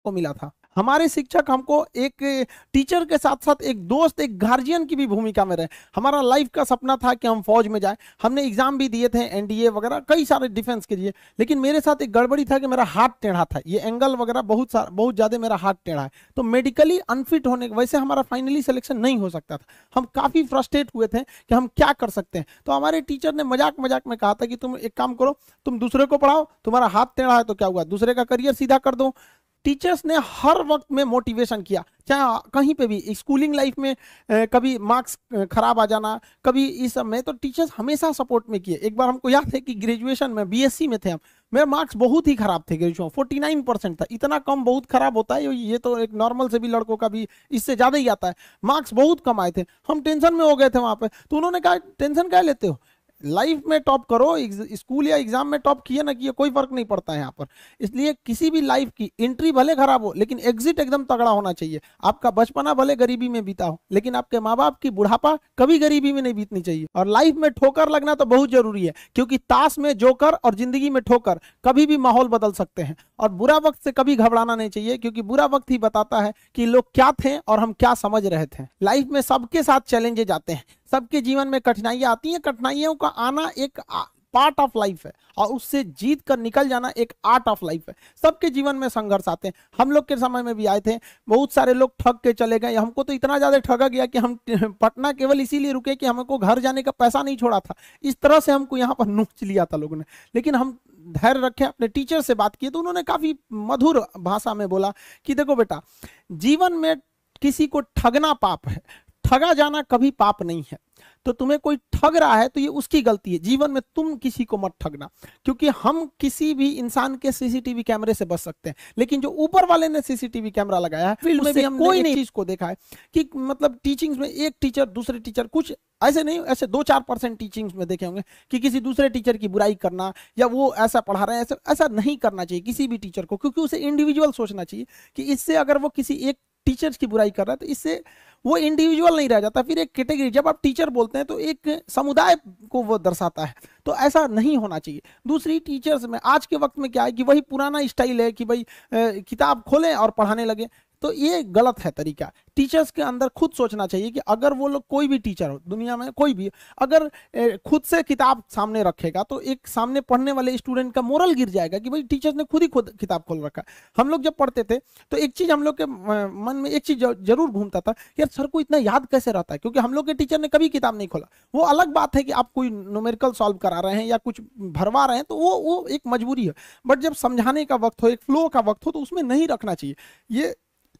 को मिला था। हमारे शिक्षक हमको एक टीचर के साथ साथ एक दोस्त, एक गार्जियन की भी भूमिका में रहे। हमारा लाइफ का सपना था कि हम फौज में जाए, हमने एग्जाम भी दिए थे एनडीए वगैरह कई सारे डिफेंस के लिए, लेकिन मेरे साथ एक गड़बड़ी था कि मेरा हाथ टेढ़ा था, ये एंगल वगैरह बहुत ज्यादा मेरा हाथ टेढ़ा है, तो मेडिकली अनफिट होने की वजह से हमारा फाइनली सिलेक्शन नहीं हो सकता था। हम काफी फ्रस्ट्रेट हुए थे कि हम क्या कर सकते हैं। तो हमारे टीचर ने मजाक मजाक में कहा था कि तुम एक काम करो, तुम दूसरे को पढ़ाओ, तुम्हारा हाथ टेढ़ा है तो क्या हुआ, दूसरे का करियर सीधा कर दो। टीचर्स ने हर वक्त में मोटिवेशन किया, चाहे कहीं पे भी स्कूलिंग लाइफ में कभी मार्क्स खराब आ जाना, कभी इस सब में, तो टीचर्स हमेशा सपोर्ट में किए। एक बार हमको याद है कि ग्रेजुएशन में बीएससी में थे हम, मेरे मार्क्स बहुत ही खराब थे, ग्रेजुएशन 49% था। इतना कम बहुत खराब होता है, ये तो एक नॉर्मल से भी लड़कों का भी इससे ज्यादा ही आता है। मार्क्स बहुत कम आए थे, हम टेंशन में हो गए थे वहां पे। तो उन्होंने कहा टेंशन क्या लेते हो, लाइफ में टॉप करो, स्कूल या एग्जाम में टॉप किए ना किए कोई फर्क नहीं पड़ता है यहाँ पर। इसलिए किसी भी लाइफ की एंट्री भले खराब हो लेकिन एग्जिट एकदम तगड़ा होना चाहिए। आपका बचपना भले गरीबी में बीता हो लेकिन आपके माँ बाप की बुढ़ापा कभी गरीबी में नहीं बीतनी चाहिए। और लाइफ में ठोकर लगना तो बहुत जरूरी है, क्योंकि ताश में जोकर और जिंदगी में ठोकर कभी भी माहौल बदल सकते हैं। और बुरा वक्त से कभी घबराना नहीं चाहिए, क्योंकि बुरा वक्त ही बताता है कि लोग क्या थे और हम क्या समझ रहे थे। लाइफ में सबके साथ चैलेंजेस आते हैं, सबके जीवन में कठिनाइयां आती हैं, कठिनाइयों का आना एक पार्ट ऑफ लाइफ है और उससे जीत कर निकल जाना एक आर्ट ऑफ लाइफ है। सबके जीवन में संघर्ष आते हैं, हम लोग के समय में भी आए थे। बहुत सारे लोग ठग के चले गए, हमको तो इतना ज्यादा ठगा गया कि हम पटना केवल इसीलिए रुके कि हमको घर जाने का पैसा नहीं छोड़ा था। इस तरह से हमको यहाँ पर नोच लिया था लोगों ने, लेकिन हम धैर्य रखे, अपने टीचर से बात की तो उन्होंने काफी मधुर भाषा में बोला कि देखो बेटा, जीवन में किसी को ठगना पाप है, ठगा जाना कभी पाप नहीं है। तो तुम्हें कोई ठग रहा है तो ये उसकी गलती है, जीवन में तुम किसी को मत ठगना। क्योंकि हम किसी भी इंसान के सीसीटीवी कैमरे से बच सकते हैं, लेकिन जो ऊपर वाले ने सीसीटीवी कैमरा लगाया है, फील्ड में भी हम कोई नहीं चीज को देखा है कि मतलब टीचिंग्स में एक टीचर दूसरे टीचर, कुछ ऐसे नहीं, ऐसे 2-4% टीचिंग्स में देखे होंगे कि किसी दूसरे टीचर की बुराई करना या वो ऐसा पढ़ा रहे हैं, ऐसा नहीं करना चाहिए किसी भी टीचर को। क्योंकि उसे इंडिविजुअल सोचना चाहिए कि इससे अगर वो किसी एक टीचर्स की बुराई कर रहा है तो इससे वो इंडिविजुअल नहीं रह जाता, फिर एक कैटेगरी। जब आप टीचर बोलते हैं तो एक समुदाय को वो दर्शाता है, तो ऐसा नहीं होना चाहिए। दूसरी टीचर्स में आज के वक्त में क्या है कि वही पुराना स्टाइल है कि भाई किताब खोलें और पढ़ाने लगे, तो ये गलत है तरीका। टीचर्स के अंदर खुद सोचना चाहिए कि अगर वो लोग, कोई भी टीचर हो दुनिया में कोई भी, अगर खुद से किताब सामने रखेगा तो एक सामने पढ़ने वाले स्टूडेंट का मोरल गिर जाएगा कि भाई टीचर्स ने खुद ही खुद किताब खोल रखा। हम लोग जब पढ़ते थे तो एक चीज हम लोग के मन में एक चीज जरूर घूमता था, यार सर को इतना याद कैसे रहता है, क्योंकि हम लोग के टीचर ने कभी किताब नहीं खोला। वो अलग बात है कि आप कोई न्यूमेरिकल सॉल्व करा रहे हैं या कुछ भरवा रहे हैं तो वो एक मजबूरी है, बट जब समझाने का वक्त हो, एक फ्लो का वक्त हो, तो उसमें नहीं रखना चाहिए। ये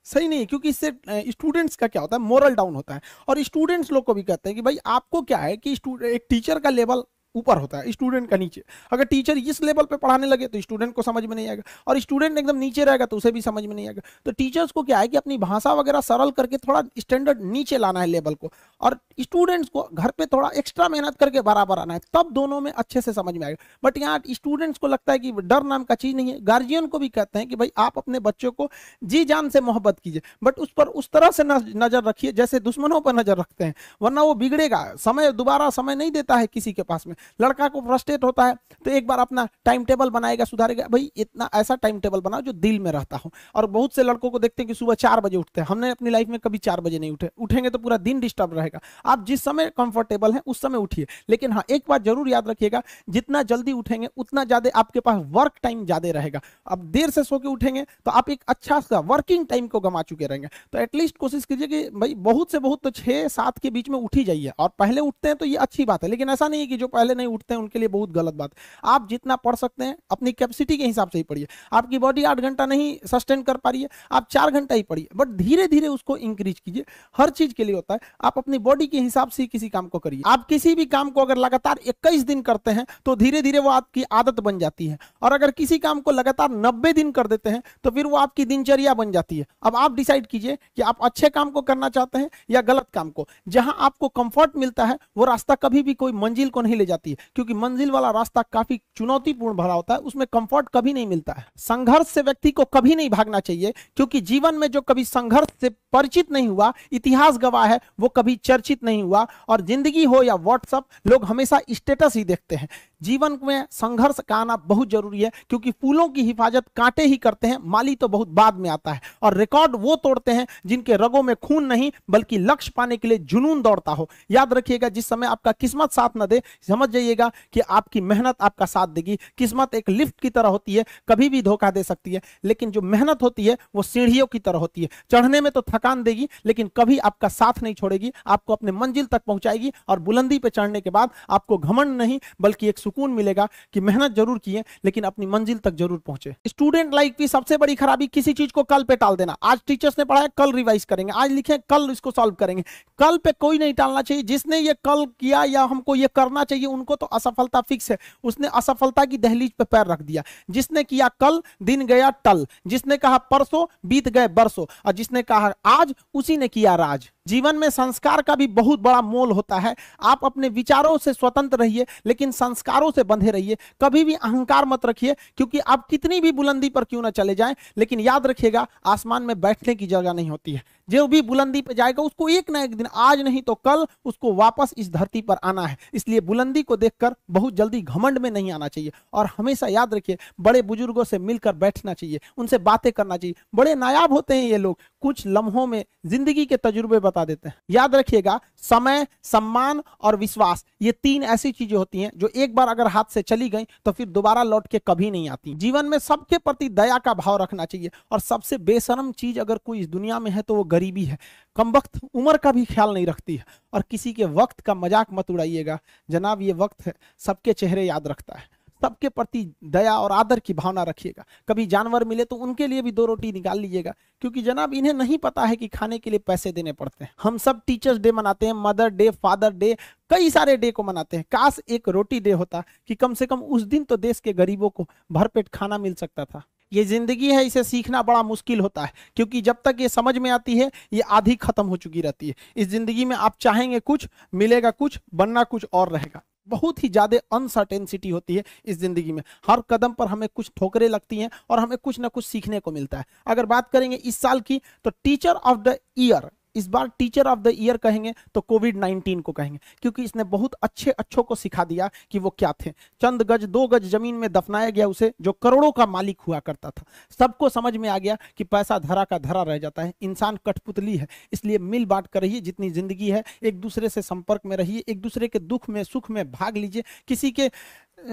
सही नहीं है, क्योंकि इससे स्टूडेंट्स का क्या होता है, मोरल डाउन होता है। और स्टूडेंट्स लोग को भी कहते हैं कि भाई आपको क्या है कि एक टीचर का लेवल ऊपर होता है, स्टूडेंट का नीचे। अगर टीचर इस लेवल पे पढ़ाने लगे तो स्टूडेंट को समझ में नहीं आएगा, और स्टूडेंट एकदम नीचे रहेगा तो उसे भी समझ में नहीं आएगा। तो टीचर्स को क्या है कि अपनी भाषा वगैरह सरल करके थोड़ा स्टैंडर्ड नीचे लाना है लेवल को, और स्टूडेंट्स को घर पे थोड़ा एक्स्ट्रा मेहनत करके बराबर आना है, तब दोनों में अच्छे से समझ में आएगा। बट यहाँ स्टूडेंट्स को लगता है कि डर नाम का चीज नहीं है। गार्जियन को भी कहते हैं कि भाई आप अपने बच्चों को जी जान से मोहब्बत कीजिए, बट उस पर उस तरह से नजर रखिए जैसे दुश्मनों पर नजर रखते हैं, वरना वो बिगड़ेगा। दोबारा समय नहीं देता है किसी के पास में। लड़का को फ्रस्ट्रेट होता है तो एक बार अपना टाइम टेबल बनाएगा, सुधारेगा, भाई इतना ऐसा टाइम टेबल बनाओ जो दिल में रहता हो। और बहुत से लड़कों को देखते हैं कि सुबह 4 बजे उठते हैं, हमने अपनी लाइफ में कभी 4 बजे नहीं उठे, उठेंगे तो पूरा दिन डिस्टर्ब रहेगा। आप जिस समय कंफर्टेबल है उस समय उठिए, लेकिन हाँ एक बात जरूर याद रखिएगा, जितना जल्दी उठेंगे उतना ज्यादा आपके पास वर्क टाइम ज्यादा रहेगा। अब देर से सो के उठेंगे तो आप एक अच्छा सा वर्किंग टाइम को गंवा चुके रहेंगे। तो एटलीस्ट कोशिश कीजिए कि भाई बहुत से बहुत तो 6-7 के बीच में उठ ही जाइए, और पहले उठते हैं तो ये अच्छी बात है, लेकिन ऐसा नहीं है कि जो पहले नहीं उठते हैं उनके लिए बहुत गलत बात। आप जितना पढ़ सकते हैं अपनी कैपेसिटी के हिसाब से ही पढ़िए। आपकी बॉडी 8 घंटा नहीं सस्टेन कर पा रही है, आप 4 घंटा ही पढ़िए, बट धीरे धीरे उसको इंक्रीज कीजिए। हर चीज के लिए होता है, आप अपनी बॉडी के हिसाब से किसी काम को करिए। आप किसी भी काम को अगर लगातार 21 दिन करते हैं तो धीरे धीरे वो आपकी आदत बन जाती है, और अगर किसी काम को लगातार 90 दिन कर देते हैं तो फिर वो आपकी दिनचर्या बन जाती है। अब आप डिसाइड कीजिए कि आप अच्छे काम को करना चाहते हैं या गलत काम को। जहां आपको कंफर्ट मिलता है वो रास्ता कभी भी कोई मंजिल को नहीं ले जाता। जाती है, क्योंकि मंजिल वाला रास्ता काफी चुनौतीपूर्ण भरा होता है, उसमें कंफर्ट कभी नहीं मिलता है। संघर्ष से व्यक्ति को कभी नहीं भागना चाहिए, क्योंकि जीवन में जो कभी संघर्ष से परिचित नहीं हुआ, इतिहास गवाह है, वो कभी चर्चित नहीं हुआ। और जिंदगी हो या व्हाट्सएप, लोग हमेशा स्टेटस ही देखते हैं। जीवन में संघर्ष का आना बहुत जरूरी है, क्योंकि फूलों की हिफाजत कांटे ही करते हैं, माली तो बहुत बाद में आता है। और रिकॉर्ड वो तोड़ते हैं जिनके रगों में खून नहीं, बल्कि लक्ष्य पाने के लिए जुनून दौड़ता हो। याद रखिएगा, जिस समय आपका किस्मत साथ न दे, समझ जाइएगा कि आपकी मेहनत आपका साथ देगी। किस्मत एक लिफ्ट की तरह होती है, कभी भी धोखा दे सकती है, लेकिन जो मेहनत होती है वो सीढ़ियों की तरह होती है। चढ़ने में तो थकान देगी, लेकिन कभी आपका साथ नहीं छोड़ेगी, आपको अपने मंजिल तक पहुंचाएगी। और बुलंदी पे चढ़ने के बाद आपको घमंड नहीं, बल्कि एक सुकून मिलेगा कि मेहनत जरूर की है, लेकिन अपनी मंजिल तक जरूर पहुंचे। स्टूडेंट लाइफ की सबसे बड़ी खराबी किसी चीज को कल पे टाल देना। आज टीचर्स ने पढ़ाया, कल रिवाइज करेंगे, आज लिखे, कल इसको सॉल्व करेंगे। कल पे कोई नहीं टालना चाहिए। जिसने ये कल किया या हमको ये करना चाहिए, उनको तो असफलता फिक्स है, उसने असफलता की दहलीज पे पैर रख दिया। जिसने किया कल, दिन गया टल। जिसने कहा परसों, बीत गए बरसों। और जिसने कहा आज, उसी ने किया राज। जीवन में संस्कार का भी बहुत बड़ा मोल होता है। आप अपने विचारों से स्वतंत्र रहिए, लेकिन संस्कारों से बंधे रहिए। कभी भी अहंकार मत रखिए, क्योंकि आप कितनी भी बुलंदी पर क्यों ना चले जाएं, लेकिन याद रखिएगा, आसमान में बैठने की जगह नहीं होती है। जो भी बुलंदी पे जाएगा, उसको एक ना एक दिन, आज नहीं तो कल, उसको वापस इस धरती पर आना है। इसलिए बुलंदी को देखकर बहुत जल्दी घमंड में नहीं आना चाहिए। और हमेशा याद रखिए, बड़े बुजुर्गों से मिलकर बैठना चाहिए, उनसे बातें करना चाहिए। बड़े नायाब होते हैं ये लोग, कुछ लम्हों में जिंदगी के तजुर्बे बता देते हैं। याद रखिएगा, समय, सम्मान और विश्वास, ये तीन ऐसी चीजें होती हैं जो एक बार अगर हाथ से चली गई तो फिर दोबारा लौट के कभी नहीं आती। जीवन में सबके प्रति दया का भाव रखना चाहिए। और सबसे बेशर्म चीज अगर कोई इस दुनिया में है तो वो गरीबी है। कमबख्त उम्र का भी ख्याल नहीं रखती है। और किसी के वक्त का मजाक मत उड़ाइएगा जनाब, ये वक्त है, सबके चेहरे याद रखता है। सबके प्रति दया और आदर की भावना रखिएगा। कभी जानवर मिले तो उनके लिए भी 2 रोटी निकाल लीजिएगा, क्योंकि जनाब इन्हें नहीं पता है कि खाने के लिए पैसे देने पड़ते हैं। हम सब टीचर्स डे मनाते हैं, मदर डे, फादर डे, कई सारे डे को मनाते हैं। काश एक रोटी डे होता कि कम से कम उस दिन तो देश के गरीबों को भरपेट खाना मिल सकता था। ये जिंदगी है, इसे सीखना बड़ा मुश्किल होता है, क्योंकि जब तक ये समझ में आती है, ये आधी खत्म हो चुकी रहती है। इस जिंदगी में आप चाहेंगे कुछ, मिलेगा कुछ, बनना कुछ और रहेगा। बहुत ही ज्यादा अनसर्टेनिटी होती है इस जिंदगी में। हर कदम पर हमें कुछ ठोकरें लगती हैं और हमें कुछ ना कुछ सीखने को मिलता है। अगर बात करेंगे इस साल की, तो टीचर ऑफ द ईयर, इस बार टीचर ऑफ द ईयर कहेंगे तो कोविड-19 को कहेंगे, क्योंकि इसने बहुत अच्छों को सिखा दिया कि वो क्या थे। चंद गज 2 गज जमीन में दफनाया गया उसे, जो करोड़ों का मालिक हुआ करता था। सबको समझ में आ गया कि पैसा धरा का धरा रह जाता है, इंसान कठपुतली है। इसलिए मिल बांट कर रहिए, जितनी जिंदगी है एक दूसरे से संपर्क में रहिए, एक दूसरे के दुख में सुख में भाग लीजिए। किसी के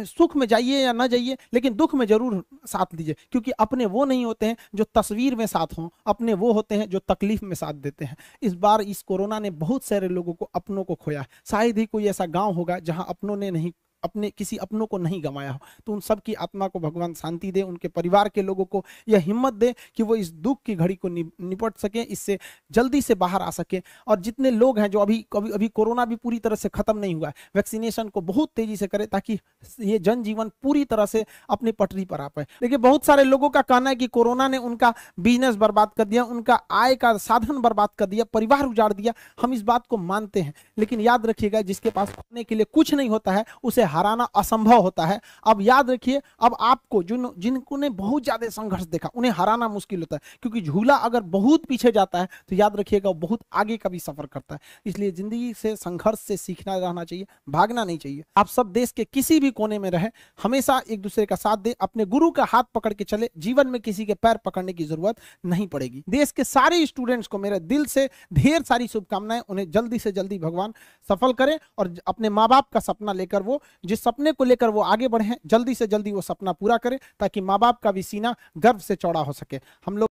सुख में जाइए या ना जाइए, लेकिन दुख में जरूर साथ दीजिए, क्योंकि अपने वो नहीं होते हैं जो तस्वीर में साथ हों, अपने वो होते हैं जो तकलीफ में साथ देते हैं। इस बार इस कोरोना ने बहुत सारे लोगों को, अपनों को खोया। शायद ही कोई ऐसा गांव होगा जहां अपनों ने नहीं, अपने किसी अपनों को नहीं गंवाया हो। तो उन सब की आत्मा को भगवान शांति दे, उनके परिवार के लोगों को यह हिम्मत दे कि वो इस दुख की घड़ी को निपट सके, इससे जल्दी से बाहर आ सके। और जितने लोग हैं जो अभी कोरोना भी पूरी तरह से खत्म नहीं हुआ है, वैक्सीनेशन को बहुत तेजी से करें, ताकि ये जनजीवन पूरी तरह से अपनी पटरी पर आ पाए। देखिए, बहुत सारे लोगों का कहना है कि कोरोना ने उनका बिजनेस बर्बाद कर दिया, उनका आय का साधन बर्बाद कर दिया, परिवार उजाड़ दिया। हम इस बात को मानते हैं, लेकिन याद रखिएगा, जिसके पास खोने के लिए कुछ नहीं होता है, उसे हराना असंभव होता है। अब याद रखिए, अब आपको जिनको ने बहुत ज्यादा संघर्ष देखा, उन्हें हराना मुश्किल होता है, क्योंकि झूला अगर बहुत पीछे जाता है तो याद रखिएगा वो बहुत आगे का भी सफर करता है। इसलिए जिंदगी से, संघर्ष से सीखना रहना चाहिए, भागना नहीं चाहिए। आप सब देश के किसी भी कोने में रहे, हमेशा एक दूसरे का साथ दे, अपने गुरु का हाथ पकड़ के चले। जीवन में किसी के पैर पकड़ने की जरूरत नहीं पड़ेगी। देश के सारे स्टूडेंट्स को मेरे दिल से ढेर सारी शुभकामनाएं। उन्हें जल्दी से जल्दी भगवान सफल करे, और अपने माँ बाप का सपना लेकर, वो जिस सपने को लेकर वो आगे बढ़े हैं, जल्दी से जल्दी वो सपना पूरा करे, ताकि माँ बाप का भी सीना गर्व से चौड़ा हो सके। हम लोग